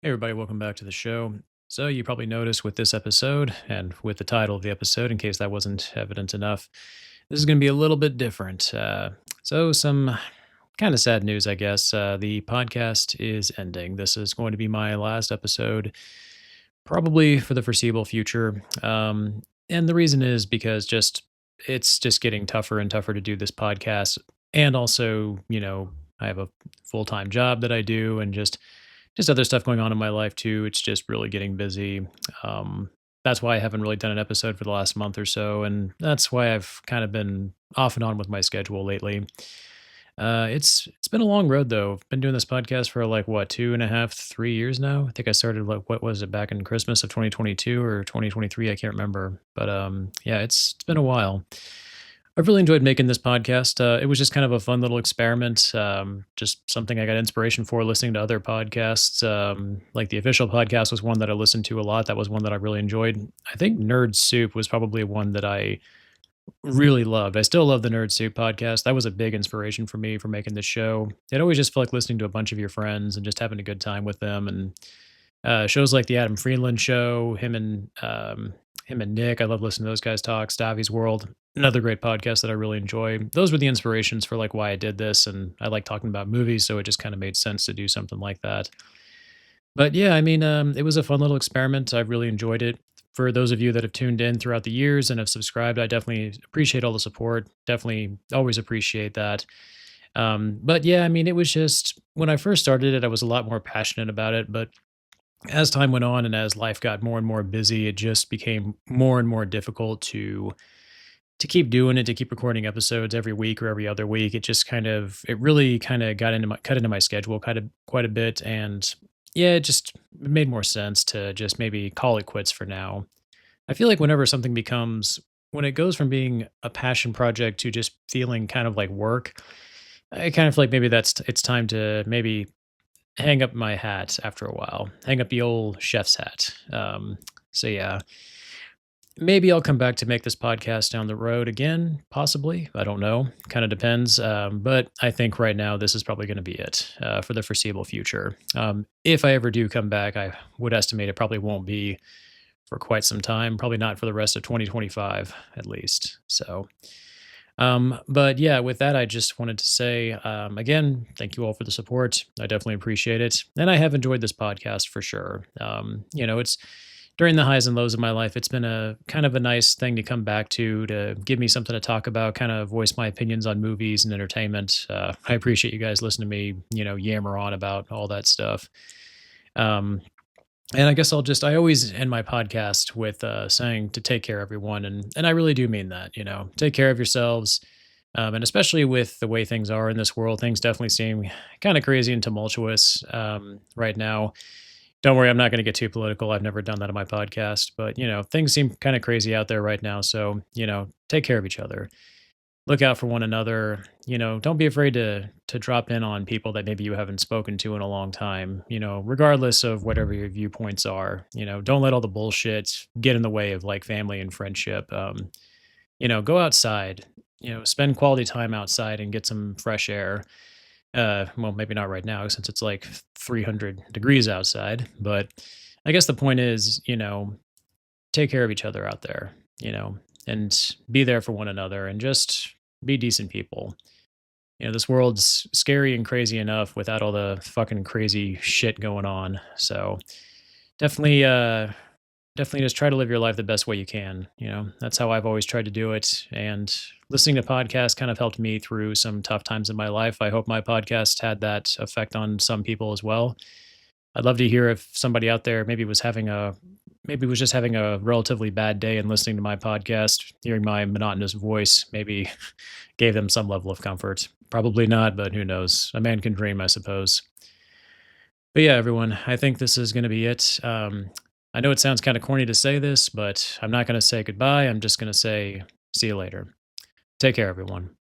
Hey, everybody, welcome back to the show. So, you probably noticed with this episode and with the title of the episode, in case that wasn't evident enough, this is going to be a little bit different. Some kind of sad news, I guess. The podcast is ending. This is going to be my last episode, probably for the foreseeable future. And the reason is because it's just getting tougher and tougher to do this podcast. And also, I have a full time job that I do, and just other stuff going on in my life too. It's just really getting busy. Um, that's why I haven't really done an episode for the last month or so, and that's why I've kind of been off and on with my schedule lately. It's been a long road though. I've been doing this podcast for like what 2.5, 3 years now. I think I started like what was it back in Christmas of 2022 or 2023? I can't remember, but yeah, it's been a while. I've really enjoyed making this podcast. It was just kind of a fun little experiment, just something I got inspiration for listening to other podcasts. Like the official podcast was one that I listened to a lot. That was one that I really enjoyed. I think Nerd Soup was probably one that I really loved. I still love the Nerd Soup podcast. That was a big inspiration for me for making this show. It always just felt like listening to a bunch of your friends and just having a good time with them. And shows like the Adam Friedland Show, him and Nick. I love listening to those guys talk. Stavi's World, another great podcast that I really enjoy. Those were the inspirations for like why I did this, and I like talking about movies, so it just kind of made sense to do something like that. But yeah, I mean, it was a fun little experiment. I really enjoyed it. For those of you that have tuned in throughout the years and have subscribed, I definitely appreciate all the support. Definitely always appreciate that. But yeah, I mean, it was just when I first started it, I was a lot more passionate about it. But as time went on and as life got more and more busy, it just became more and more difficult to keep doing it, to keep recording episodes every week or every other week. It really kind of cut into my schedule kind of quite a bit. And yeah, it made more sense to just maybe call it quits for now. I feel like when it goes from being a passion project to just feeling kind of like work, I kind of feel like maybe it's time to maybe hang up my hat after a while, hang up the old chef's hat. So yeah, maybe I'll come back to make this podcast down the road again, possibly. I don't know. Kind of depends. But I think right now this is probably going to be it for the foreseeable future. If I ever do come back, I would estimate it probably won't be for quite some time. Probably not for the rest of 2025, at least. But yeah, with that, I just wanted to say again, thank you all for the support. I definitely appreciate it. And I have enjoyed this podcast for sure. It's during the highs and lows of my life, it's been a kind of a nice thing to come back to give me something to talk about, kind of voice my opinions on movies and entertainment. I appreciate you guys listening to me, yammer on about all that stuff. Um, and I guess I always end my podcast with saying to take care, everyone. And I really do mean that, take care of yourselves. And especially with the way things are in this world, things definitely seem kind of crazy and tumultuous right now. Don't worry, I'm not going to get too political. I've never done that on my podcast, but things seem kind of crazy out there right now. So, take care of each other. Look out for one another. Don't be afraid to drop in on people that maybe you haven't spoken to in a long time, regardless of whatever your viewpoints are. Don't let all the bullshit get in the way of like family and friendship. Go outside, spend quality time outside and get some fresh air. Well, maybe not right now since it's like 300 degrees outside, but I guess the point is, take care of each other out there, and be there for one another and just be decent people. This world's scary and crazy enough without all the fucking crazy shit going on. So definitely, definitely just try to live your life the best way you can. That's how I've always tried to do it. And listening to podcasts kind of helped me through some tough times in my life. I hope my podcast had that effect on some people as well. I'd love to hear if somebody out there maybe was just having a relatively bad day and listening to my podcast, hearing my monotonous voice, maybe gave them some level of comfort. Probably not, but who knows? A man can dream, I suppose. But yeah, everyone, I think this is going to be it. I know it sounds kind of corny to say this, but I'm not going to say goodbye. I'm just going to say see you later. Take care, everyone.